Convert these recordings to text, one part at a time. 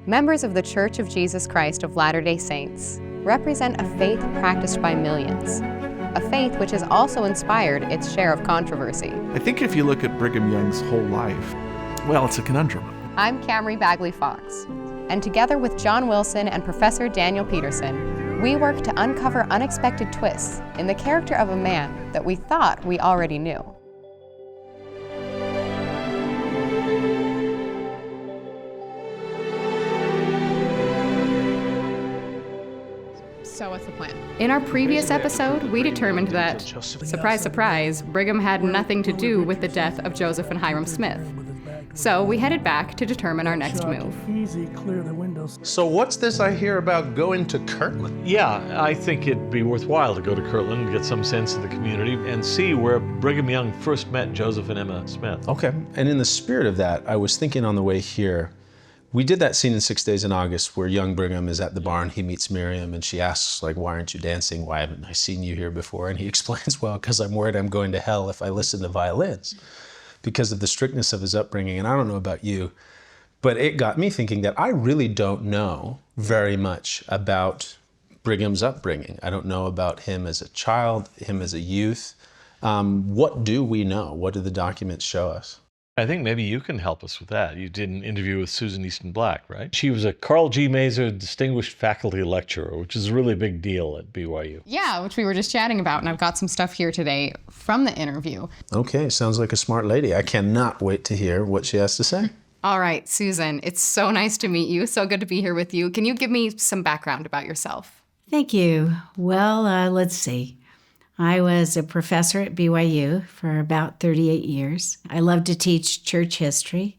Members of the Church of Jesus Christ of Latter-day Saints represent a faith practiced by millions, a faith which has also inspired its share of controversy. I think if you look at Brigham Young's whole life, well, it's a conundrum. I'm Camrey Bagley-Fox, and together with John Wilson and Professor Daniel Peterson, we work to uncover unexpected twists in the character of a man that we thought we already knew. So what's the plan? In our previous episode, we determined that, surprise, surprise, Brigham had nothing to do with the death of Joseph and Hiram Smith. So we headed back to determine our next move. So what's this I hear about going to Kirtland? Yeah, I think it'd be worthwhile to go to Kirtland, get some sense of the community, and see where Brigham Young first met Joseph and Emma Smith. Okay, and in the spirit of that, I was thinking on the way here, we did that scene in 6 Days in August where young Brigham is at the barn, he meets Miriam, and she asks, like, why aren't you dancing? Why haven't I seen you here before? And he explains, well, because I'm worried I'm going to hell if I listen to violins, because of the strictness of his upbringing. And I don't know about you, but it got me thinking that I really don't know very much about Brigham's upbringing. I don't know about him as a child, him as a youth. What do we know? What do the documents show us? I think maybe you can help us with that. You did an interview with Susan Easton Black, right? She was a Carl G. Mazur Distinguished Faculty Lecturer, which is a really big deal at BYU. Yeah, which we were just chatting about, and I've got some stuff here today from the interview. Okay, sounds like a smart lady. I cannot wait to hear what she has to say. All right, Susan, it's so nice to meet you. So good to be here with you. Can you give me some background about yourself? Thank you. Well, let's see. I was a professor at BYU for about 38 years. I loved to teach church history.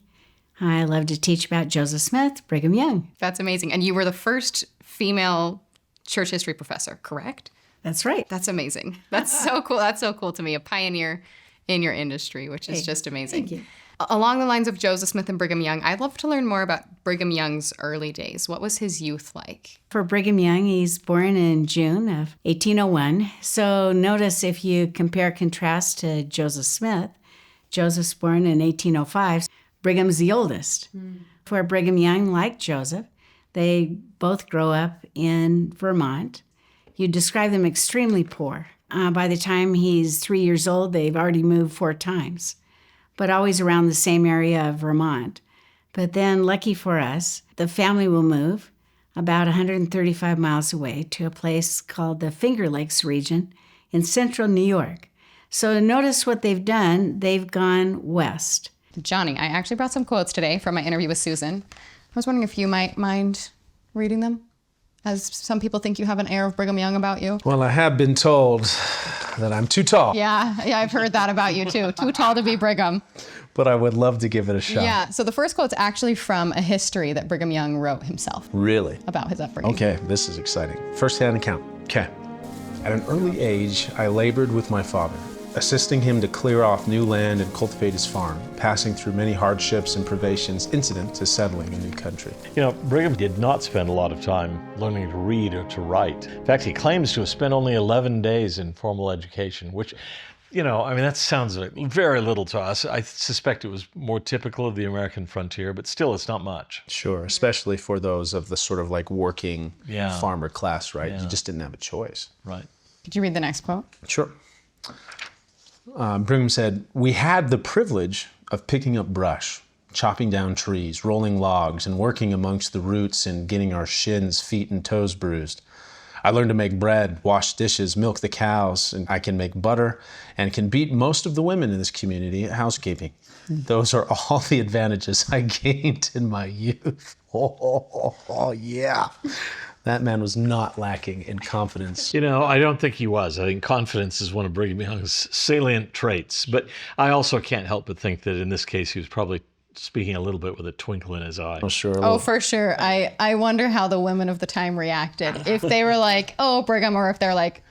I loved to teach about Joseph Smith, Brigham Young. That's amazing. And you were the first female church history professor, correct? That's right. That's amazing. That's so cool. That's so cool to me. A pioneer in your industry, which is just amazing. Thank you. Along the lines of Joseph Smith and Brigham Young, I'd love to learn more about Brigham Young's early days. What was his youth like? For Brigham Young, he's born in June of 1801. So notice if you compare contrast to Joseph Smith, Joseph's born in 1805. Brigham's the oldest. For Brigham Young, like Joseph, they both grow up in Vermont. You describe them extremely poor. By the time he's 3 years old, they've already moved 4 times, but always around the same area of Vermont. But then, lucky for us, the family will move about 135 miles away to a place called the Finger Lakes region in central New York. So notice what they've done. They've gone west. Johnny, I actually brought some quotes today from my interview with Susan. I was wondering if you might mind reading them, as some people think you have an air of Brigham Young about you. Well, I have been told that I'm too tall. Yeah, I've heard that about you too. Too tall to be Brigham. But I would love to give it a shot. Yeah, so the first quote's actually from a history that Brigham Young wrote himself. Really? About his upbringing. Okay, this is exciting. First-hand account. Okay. At an early age, I labored with my father, assisting him to clear off new land and cultivate his farm, passing through many hardships and privations incident to settling a new country. You know, Brigham did not spend a lot of time learning to read or to write. In fact, he claims to have spent only 11 days in formal education, which, you know, I mean, that sounds like very little to us. I suspect it was more typical of the American frontier, but still, it's not much. Sure, especially for those of the sort of like working farmer class, right? Yeah. You just didn't have a choice. Right. Could you read the next quote? Sure. Brigham said, "We had the privilege of picking up brush, chopping down trees, rolling logs, and working amongst the roots and getting our shins, feet, and toes bruised. I learned to make bread, wash dishes, milk the cows, and I can make butter, and can beat most of the women in this community at housekeeping. Those are all the advantages I gained in my youth." Oh, yeah. That man was not lacking in confidence. You know, I don't think he was. I think confidence is one of Brigham Young's salient traits. But I also can't help but think that in this case, he was probably speaking a little bit with a twinkle in his eye. Oh, sure. Oh, for sure. I wonder how the women of the time reacted. If they were like, oh, Brigham, or if they're like,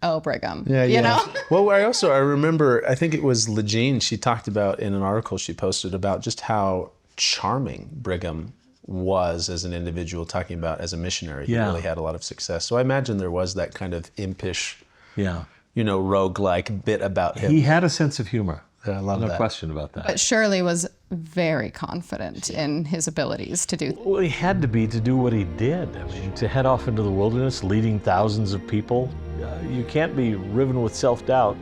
oh, Brigham. Yeah, you know? Well, I remember, I think it was Legene, she talked about in an article she posted about just how charming Brigham was as an individual, talking about as a missionary. He really had a lot of success. So I imagine there was that kind of impish, rogue-like bit about him. He had a sense of humor. I love that. No question about that. But surely was very confident in his abilities to do. Well, he had to be to do what he did. I mean, to head off into the wilderness, leading thousands of people, you can't be riven with self-doubt.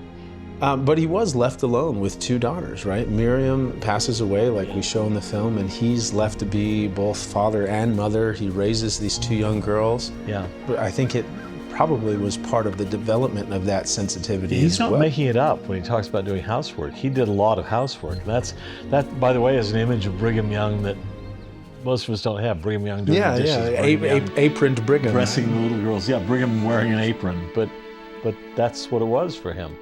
But he was left alone with 2 daughters, right? Miriam passes away, like we show in the film, and he's left to be both father and mother. He raises these 2 young girls. Yeah. But I think it probably was part of the development of that sensitivity He's as not well. making it up when he talks about doing housework. He did a lot of housework. That, by the way, is an image of Brigham Young that most of us don't have. Brigham Young doing the dishes. Brigham Young Aproned Brigham. dressing the little girls. Yeah, Brigham wearing an apron. But that's what it was for him.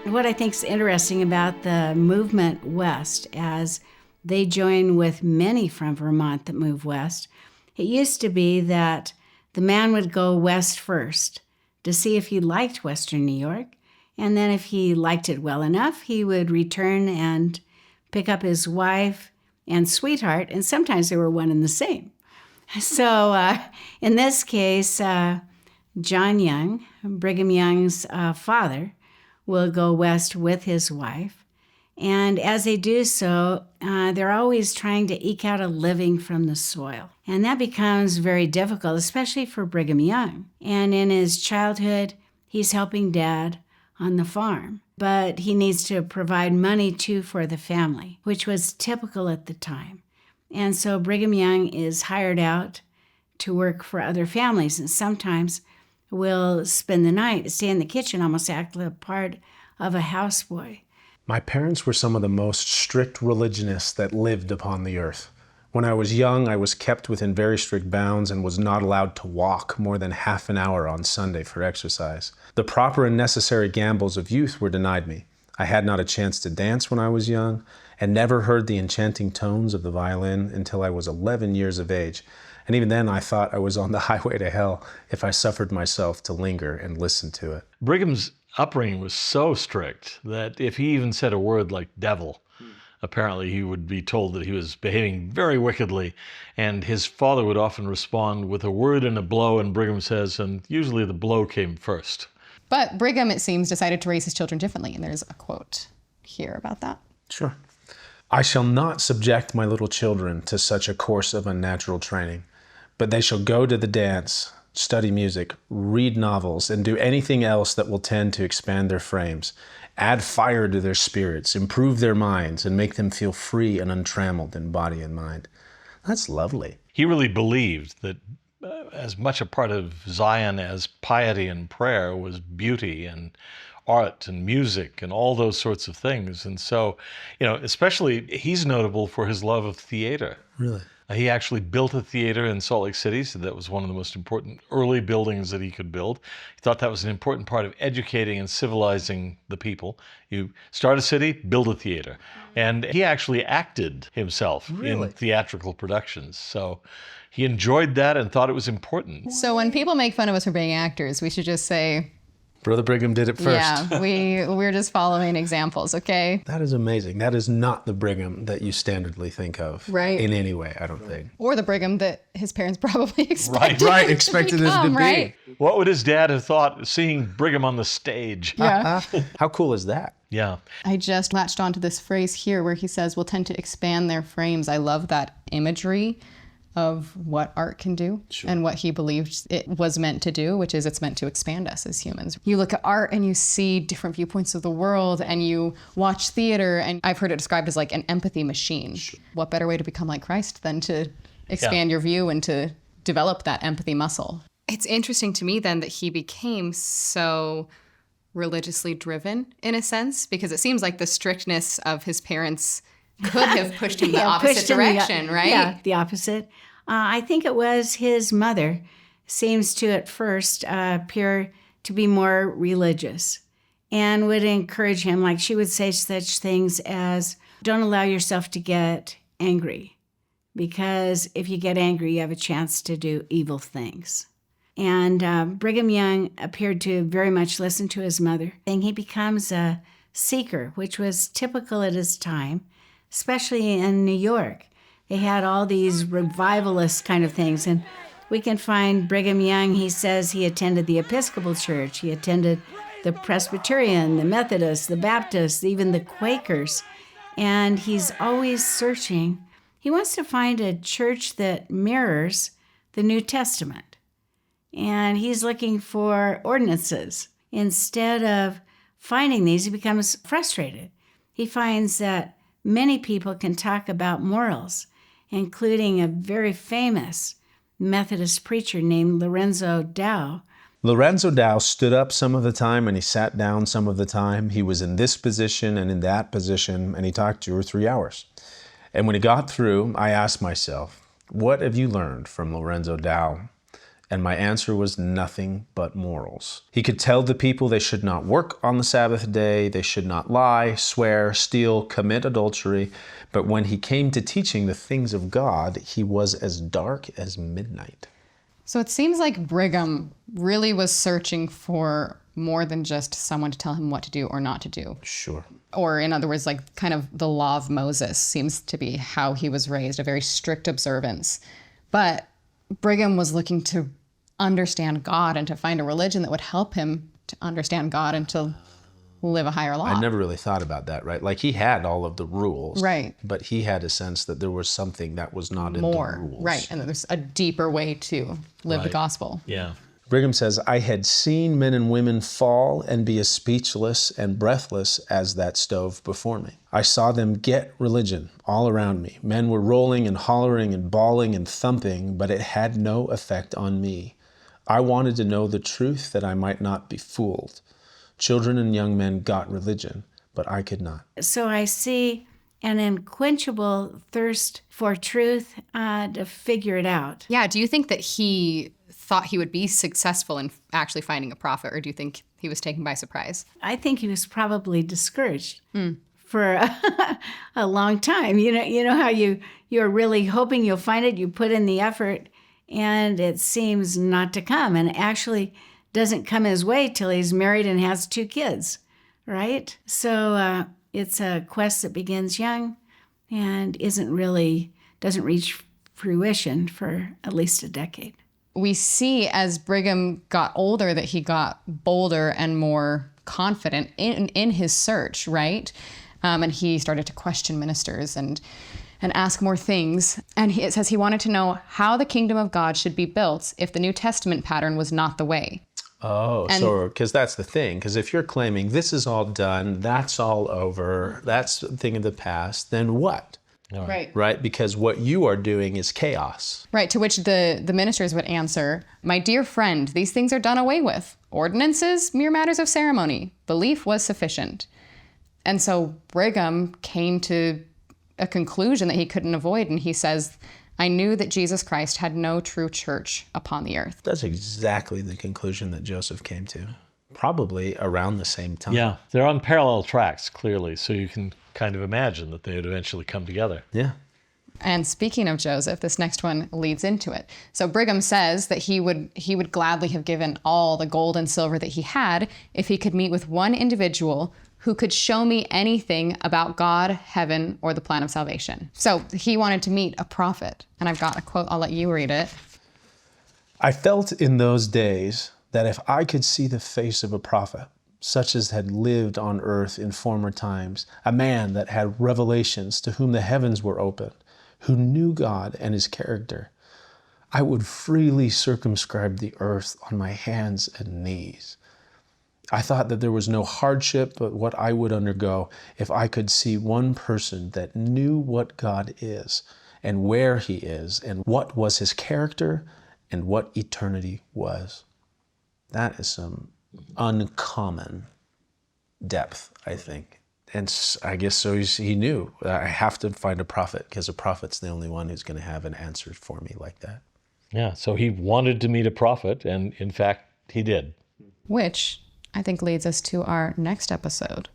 What I think is interesting about the movement west, as they join with many from Vermont that move west, it used to be that the man would go west first to see if he liked Western New York, and then if he liked it well enough, he would return and pick up his wife and sweetheart, and sometimes they were one and the same. So in this case, John Young, Brigham Young's father, will go west with his wife. And as they do so, they're always trying to eke out a living from the soil. And that becomes very difficult, especially for Brigham Young. And in his childhood, he's helping Dad on the farm. But he needs to provide money, too, for the family, which was typical at the time. And so Brigham Young is hired out to work for other families, and sometimes will spend the night, stay in the kitchen, almost act like a part of a houseboy. My parents were some of the most strict religionists that lived upon the earth. When I was young, I was kept within very strict bounds and was not allowed to walk more than half an hour on Sunday for exercise. The proper and necessary gambols of youth were denied me. I had not a chance to dance when I was young, and never heard the enchanting tones of the violin until I was 11 years of age. And even then, I thought I was on the highway to hell if I suffered myself to linger and listen to it. Brigham's upbringing was so strict that if he even said a word like devil, apparently he would be told that he was behaving very wickedly. And his father would often respond with a word and a blow, and Brigham says, and usually the blow came first. But Brigham, it seems, decided to raise his children differently, and there's a quote here about that. Sure. I shall not subject my little children to such a course of unnatural training, but they shall go to the dance, study music, read novels, and do anything else that will tend to expand their frames, add fire to their spirits, improve their minds, and make them feel free and untrammeled in body and mind. That's lovely. He really believed that as much a part of Zion as piety and prayer was beauty and art and music and all those sorts of things. And so, especially he's notable for his love of theater. Really? He actually built a theater in Salt Lake City, so that was one of the most important early buildings that he could build. He thought that was an important part of educating and civilizing the people. You start a city, build a theater. And he actually acted himself in theatrical productions. So he enjoyed that and thought it was important. So when people make fun of us for being actors, we should just say, Brother Brigham did it first. yeah, we're just following examples, okay? That is amazing. That is not the Brigham that you standardly think of. Right. In any way, I don't think. Or the Brigham that his parents probably expected Right, him expected to him to become, be. right? What would his dad have thought seeing Brigham on the stage? Yeah. How cool is that? Yeah. I just latched onto this phrase here where he says, will tend to expand their frames. I love that imagery of what art can do and what he believed it was meant to do, which is it's meant to expand us as humans. You look at art and you see different viewpoints of the world, and you watch theater, and I've heard it described as like an empathy machine. What better way to become like Christ than to expand your view and to develop that empathy muscle? It's interesting to me then that he became so religiously driven in a sense, because it seems like the strictness of his parents could have pushed him the opposite direction, right? Yeah, the opposite. I think it was his mother seems to at first appear to be more religious and would encourage him, like she would say such things as, don't allow yourself to get angry, because if you get angry, you have a chance to do evil things. And Brigham Young appeared to very much listen to his mother. And he becomes a seeker, which was typical at his time, especially in New York. They had all these revivalist kind of things. And we can find Brigham Young, he says he attended the Episcopal Church, he attended the Presbyterian, the Methodist, the Baptist, even the Quakers. and he's always searching. He wants to find a church that mirrors the New Testament. And he's looking for ordinances. Instead of finding these, he becomes frustrated. He finds that many people can talk about morals, including a very famous Methodist preacher named Lorenzo Dow. Lorenzo Dow stood up some of the time and he sat down some of the time. He was in this position and in that position, and he talked 2 or 3 hours. And when he got through, I asked myself, what have you learned from Lorenzo Dow? And my answer was nothing but morals. He could tell the people they should not work on the Sabbath day, they should not lie, swear, steal, commit adultery. But when he came to teaching the things of God, he was as dark as midnight. So it seems like Brigham really was searching for more than just someone to tell him what to do or not to do. Sure. Or in other words, like kind of the law of Moses seems to be how he was raised, a very strict observance. But Brigham was looking to understand God and to find a religion that would help him to understand God and to live a higher law. I never really thought about that, right? Like he had all of the rules, right? But he had a sense that there was something that was not more in the rules. Right, and that there's a deeper way to live the gospel. Yeah. Brigham says, I had seen men and women fall and be as speechless and breathless as that stove before me. I saw them get religion all around me. Men were rolling and hollering and bawling and thumping, but it had no effect on me. I wanted to know the truth that I might not be fooled. Children and young men got religion, but I could not. So I see an unquenchable thirst for truth to figure it out. Yeah, do you think that he thought he would be successful in actually finding a prophet, or do you think he was taken by surprise? I think he was probably discouraged for a long time. You know how you're really hoping you'll find it, you put in the effort, and it seems not to come, and actually doesn't come his way till he's married and has 2 kids, right? So it's a quest that begins young and doesn't reach fruition for at least a decade. We see as Brigham got older that he got bolder and more confident in his search, right? And he started to question ministers and ask more things. And it says he wanted to know how the kingdom of God should be built if the New Testament pattern was not the way. Oh, so because that's the thing. Because if you're claiming this is all done, that's all over, that's a thing of the past, then what? Right. Right? Because what you are doing is chaos. Right, to which the ministers would answer, my dear friend, these things are done away with. Ordinances, mere matters of ceremony. Belief was sufficient. And so Brigham came to a conclusion that he couldn't avoid, and he says, I knew that Jesus Christ had no true church upon the earth. That's exactly the conclusion that Joseph came to, probably around the same time. Yeah, they're on parallel tracks, clearly, so you can kind of imagine that they would eventually come together. Yeah. And speaking of Joseph, this next one leads into it. So Brigham says that he would gladly have given all the gold and silver that he had if he could meet with one individual who could show me anything about God, heaven, or the plan of salvation. So he wanted to meet a prophet. And I've got a quote, I'll let you read it. I felt in those days that if I could see the face of a prophet, such as had lived on earth in former times, a man that had revelations, to whom the heavens were opened, who knew God and his character, I would freely circumscribe the earth on my hands and knees. I thought that there was no hardship but what I would undergo if I could see one person that knew what God is and where he is and what was his character and what eternity was. That is some uncommon depth, I think. And I guess so he knew, I have to find a prophet because a prophet's the only one who's going to have an answer for me like that. Yeah, so he wanted to meet a prophet, and in fact, he did. Which I think leads us to our next episode.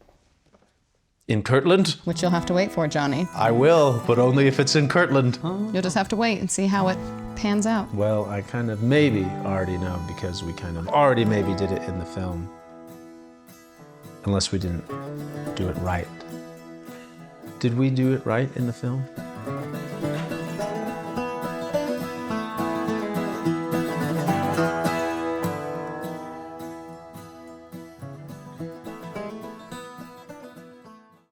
In Kirtland? Which you'll have to wait for, Johnny. I will, but only if it's in Kirtland. You'll just have to wait and see how it pans out. Well, I kind of maybe already know because we kind of already maybe did it in the film. Unless we didn't do it right. Did we do it right in the film?